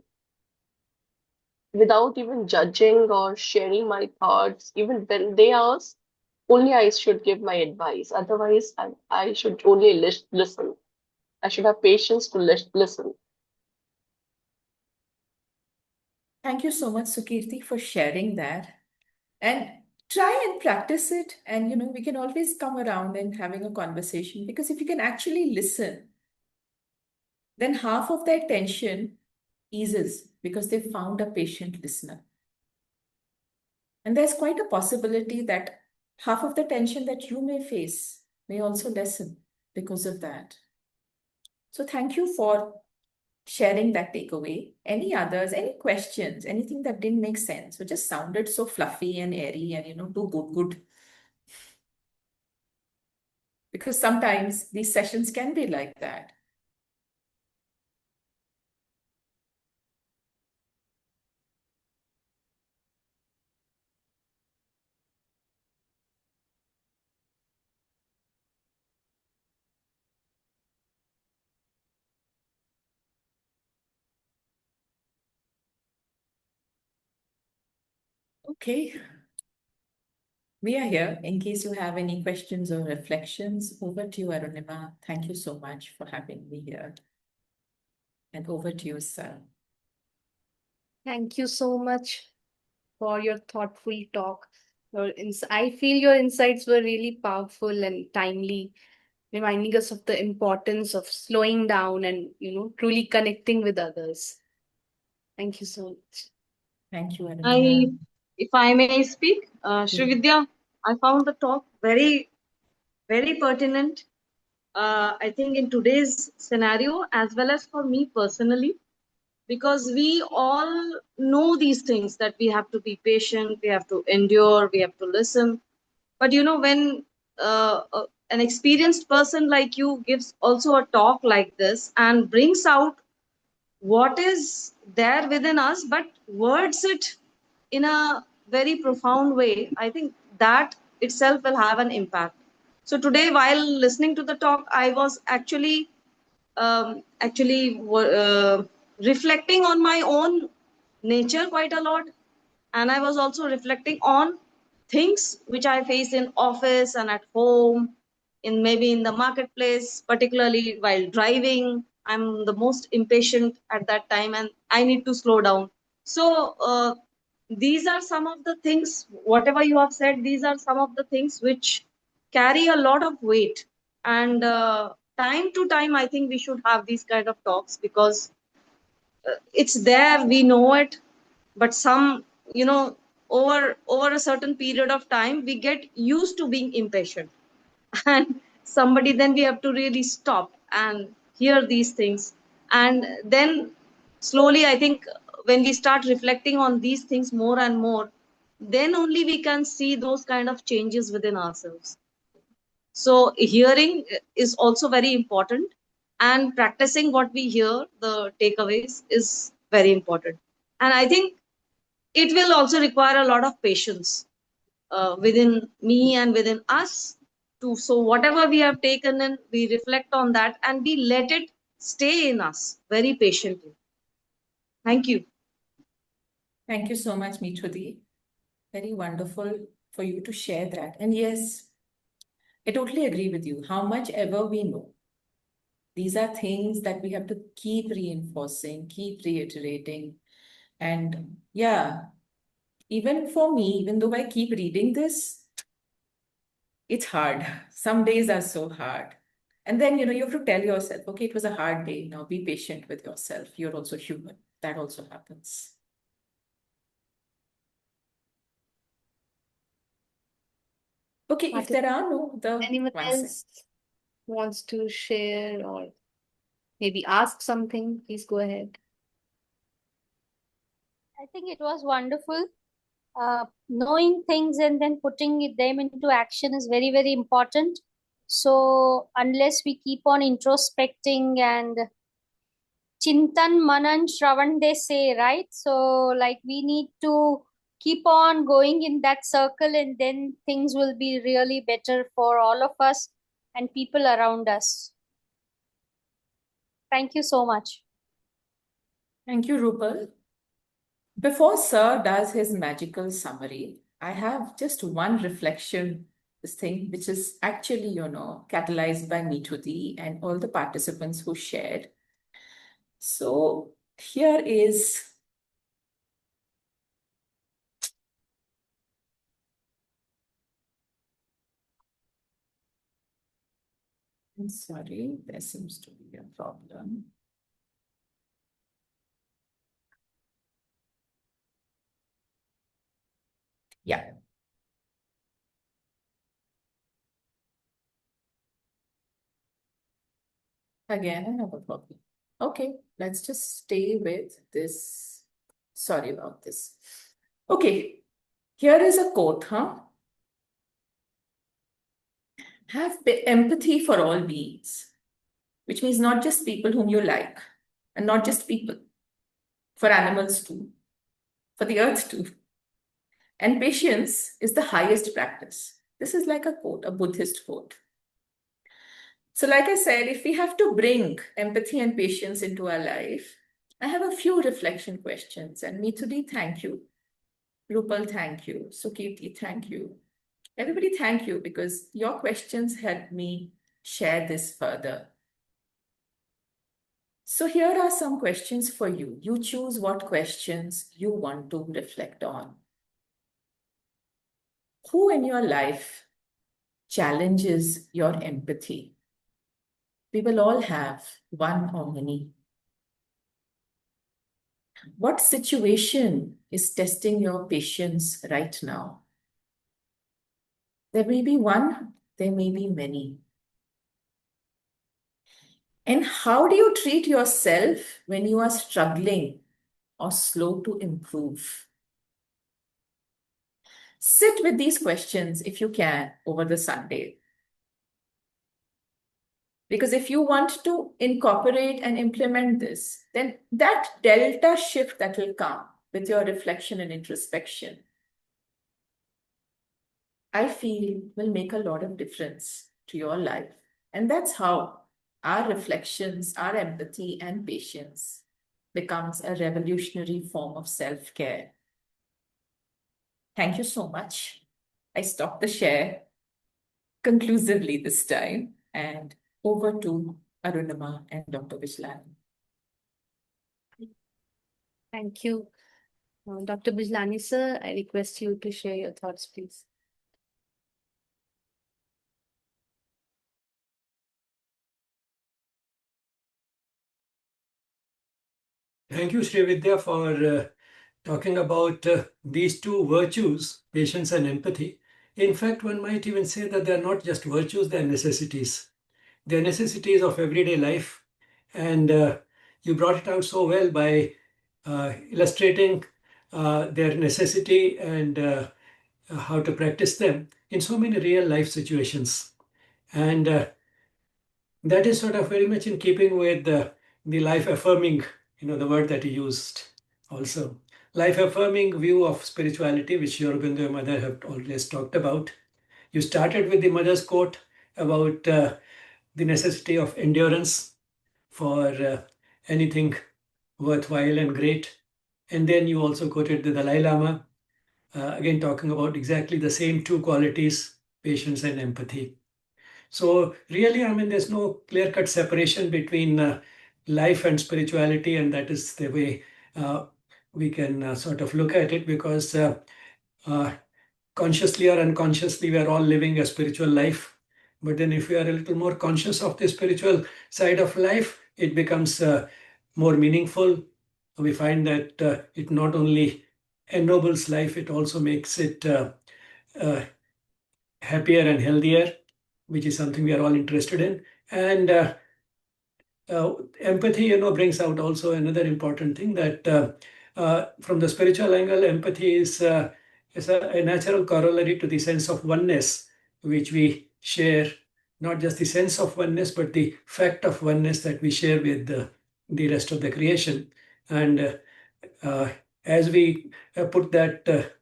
without even judging or sharing my thoughts. Even when they ask, only I should give my advice. Otherwise, I should only listen. I should have patience to listen. Thank you so much, Sukirti, for sharing that. And try and practice it. And, we can always come around and having a conversation because if you can actually listen, then half of their tension eases because they found a patient listener. And there's quite a possibility that half of the tension that you may face may also lessen because of that. So thank you for sharing that takeaway. Any others, any questions, anything that didn't make sense or just sounded so fluffy and airy and, too good. Because sometimes these sessions can be like that. Okay, we are here in case you have any questions or reflections. Over to you, Arunima. Thank you so much for having me here. And over to you, sir. Thank you so much for your thoughtful talk. I feel your insights were really powerful and timely, reminding us of the importance of slowing down and, truly connecting with others. Thank you so much. Thank you, I, Ananya. if I may speak, Yeah. Srividya, I found the talk very, very pertinent. I think in today's scenario, as well as for me personally, because we all know these things that we have to be patient, we have to endure, we have to listen. But when an experienced person like you gives also a talk like this and brings out what is there within us, but words it in a very profound way, I think that itself will have an impact. So today, while listening to the talk, I was actually reflecting on my own nature quite a lot, and I was also reflecting on things which I face in office and at home, in maybe in the marketplace, particularly while driving. I'm the most impatient at that time and I need to slow down. So these are some of the things, whatever you have said, these are some of the things which carry a lot of weight. And time to time, I think we should have these kind of talks, because it's there, we know it, but some, you know over a certain period of time, we get used to being impatient. And somebody, then we have to really stop and hear these things. And then slowly, I think, when we start reflecting on these things more and more, then only we can see those kind of changes within ourselves. So hearing is also very important, and practicing what we hear, the takeaways, is very important. And I think it will also require a lot of patience within me and within us too. So whatever we have taken in, we reflect on that and we let it stay in us very patiently. Thank you. Thank you so much, Mithudi. Very wonderful for you to share that. And yes, I totally agree with you. How much ever we know, these are things that we have to keep reinforcing, keep reiterating. And yeah, even for me, even though I keep reading this, it's hard. Some days are so hard. And then, you have to tell yourself, okay, it was a hard day. Now be patient with yourself. You're also human. That also happens. Okay, if there are no other Anyone ones. else wants to share or maybe ask something, please go ahead. I think it was wonderful. Knowing things and then putting them into action is very, very important. So, unless we keep on introspecting and Chintan, Manan, Shravan, they say, right? So, like, we need to keep on going in that circle, and then things will be really better for all of us and people around us. Thank you so much. Thank you, Rupal. Before Sir does his magical summary, I have just one reflection, this thing, which is actually, catalyzed by Mithudi and all the participants who shared. So here is I'm sorry, there seems to be a problem. Yeah. Again, another problem. Okay, let's just stay with this. Sorry about this. Okay, here is a quote, huh? Have empathy for all beings, which means not just people whom you like, and not just people, for animals too, for the earth too. And patience is the highest practice. This is like a quote, a Buddhist quote. So, like I said, if we have to bring empathy and patience into our life, I have a few reflection questions. And Mithudi, thank you. Rupal, thank you. Sukirti, thank you. Everybody, thank you, because your questions helped me share this further. So here are some questions for you. You choose what questions you want to reflect on. Who in your life challenges your empathy? We will all have one or many. What situation is testing your patience right now? There may be one, there may be many. And how do you treat yourself when you are struggling or slow to improve? Sit with these questions if you can over the Sunday. Because if you want to incorporate and implement this, then that delta shift that will come with your reflection and introspection, I feel will make a lot of difference to your life. And that's how our reflections, our empathy and patience becomes a revolutionary form of self-care. Thank you so much. I stopped the share conclusively this time, and over to Arunima and Dr. Vijlani. Thank you. Dr. Bijlani, sir, I request you to share your thoughts, please. Thank you, Srividya, for talking about these two virtues, patience and empathy. In fact, one might even say that they're not just virtues, they're necessities. They're necessities of everyday life. And you brought it out so well by illustrating their necessity and how to practice them in so many real life situations. And that is sort of very much in keeping with the life affirming, the word that you used also. Life affirming view of spirituality, which your Aurobindo, your mother, have always talked about. You started with the mother's quote about the necessity of endurance for anything worthwhile and great. And then you also quoted the Dalai Lama, again talking about exactly the same two qualities, patience and empathy. So really, I mean, there's no clear-cut separation between life and spirituality, and that is the way we can sort of look at it, because consciously or unconsciously, we are all living a spiritual life. But then if we are a little more conscious of the spiritual side of life, it becomes more meaningful. We find that it not only ennobles life, it also makes it happier and healthier, which is something we are all interested in. And empathy, brings out also another important thing, that from the spiritual angle, empathy is a natural corollary to the sense of oneness, which we share, not just the sense of oneness, but the fact of oneness that we share with the rest of the creation. And as we put that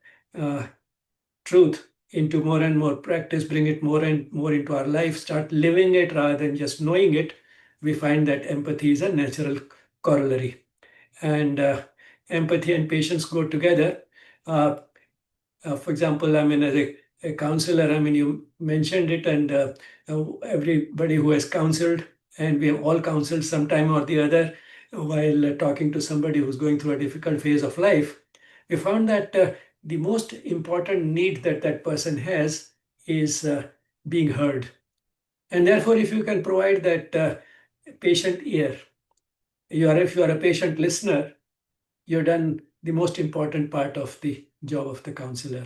truth into more and more practice, bring it more and more into our life, start living it rather than just knowing it, we find that empathy is a natural corollary. And empathy and patience go together. For example, I mean, as a counselor, I mean, you mentioned it, and everybody who has counseled, and we have all counseled sometime or the other while talking to somebody who's going through a difficult phase of life, we found that the most important need that that person has is being heard. And therefore, if you can provide that patient ear, if you are a patient listener, you've done the most important part of the job of the counselor,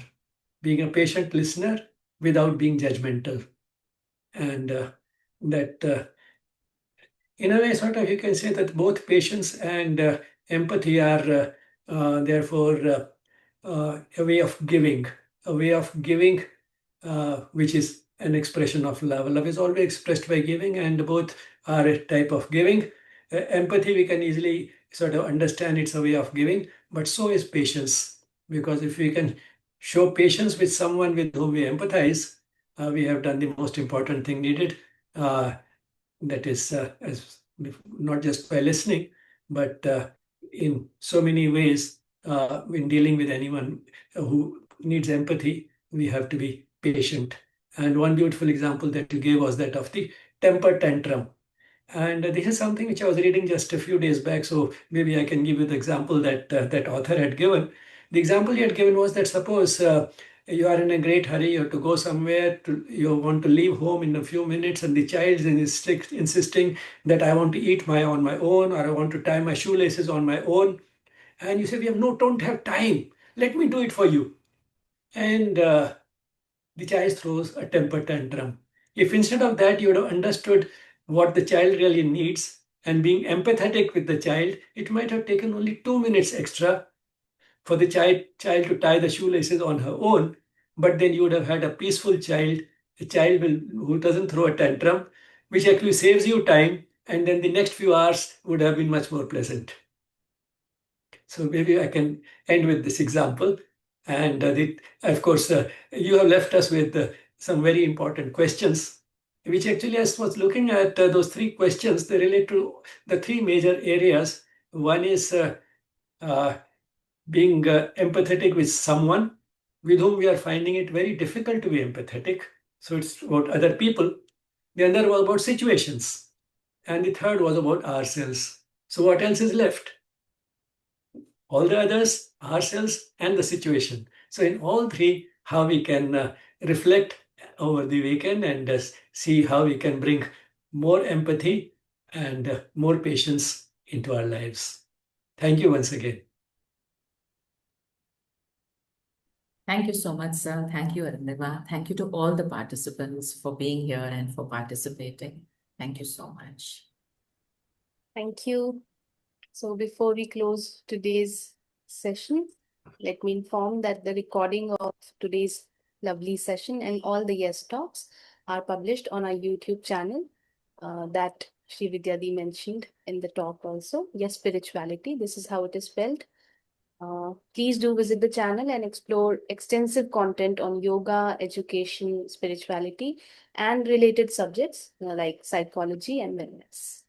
being a patient listener without being judgmental. And that in a way, sort of, you can say that both patience and empathy are therefore a way of giving, which is an expression of love. Love is always expressed by giving, and both are a type of giving. Empathy, we can easily sort of understand it's a way of giving, but so is patience. Because if we can show patience with someone with whom we empathize, we have done the most important thing needed. That is, not just by listening, but in so many ways, when dealing with anyone who needs empathy, we have to be patient. And one beautiful example that you gave was that of the temper tantrum. And this is something which I was reading just a few days back, so maybe I can give you the example that that author had given. The example he had given was that suppose you are in a great hurry, you have to go somewhere, you want to leave home in a few minutes, and the child is insisting that I want to eat on my own, or I want to tie my shoelaces on my own. And you say, don't have time. Let me do it for you. And the child throws a temper tantrum. If instead of that you would have understood what the child really needs and being empathetic with the child, it might have taken only 2 minutes extra for the child to tie the shoelaces on her own. But then you would have had a peaceful child, who doesn't throw a tantrum, which actually saves you time. And then the next few hours would have been much more pleasant. So maybe I can end with this example. And of course, you have left us with some very important questions, which actually, as I was looking at those three questions, they relate to the three major areas. One is being empathetic with someone with whom we are finding it very difficult to be empathetic. So it's about other people. The other was about situations. And the third was about ourselves. So what else is left? All the others, ourselves, and the situation. So in all three, how we can reflect over the weekend and see how we can bring more empathy and more patience into our lives. Thank you once again. Thank you so much, sir. Thank you, Arindava. Thank you to all the participants for being here and for participating. Thank you so much. Thank you. So before we close today's session, let me inform that the recording of today's lovely session and all the yes talks are published on our YouTube channel that Srividya mentioned in the talk also. Yes, spirituality. This is how it is spelled. Please do visit the channel and explore extensive content on yoga, education, spirituality, and related subjects like psychology and wellness.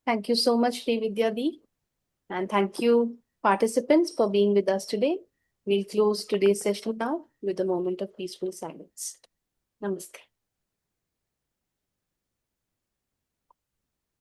Thank you so much, Srividya Di. And thank you, participants, for being with us today. We'll close today's session now with a moment of peaceful silence. Namaste.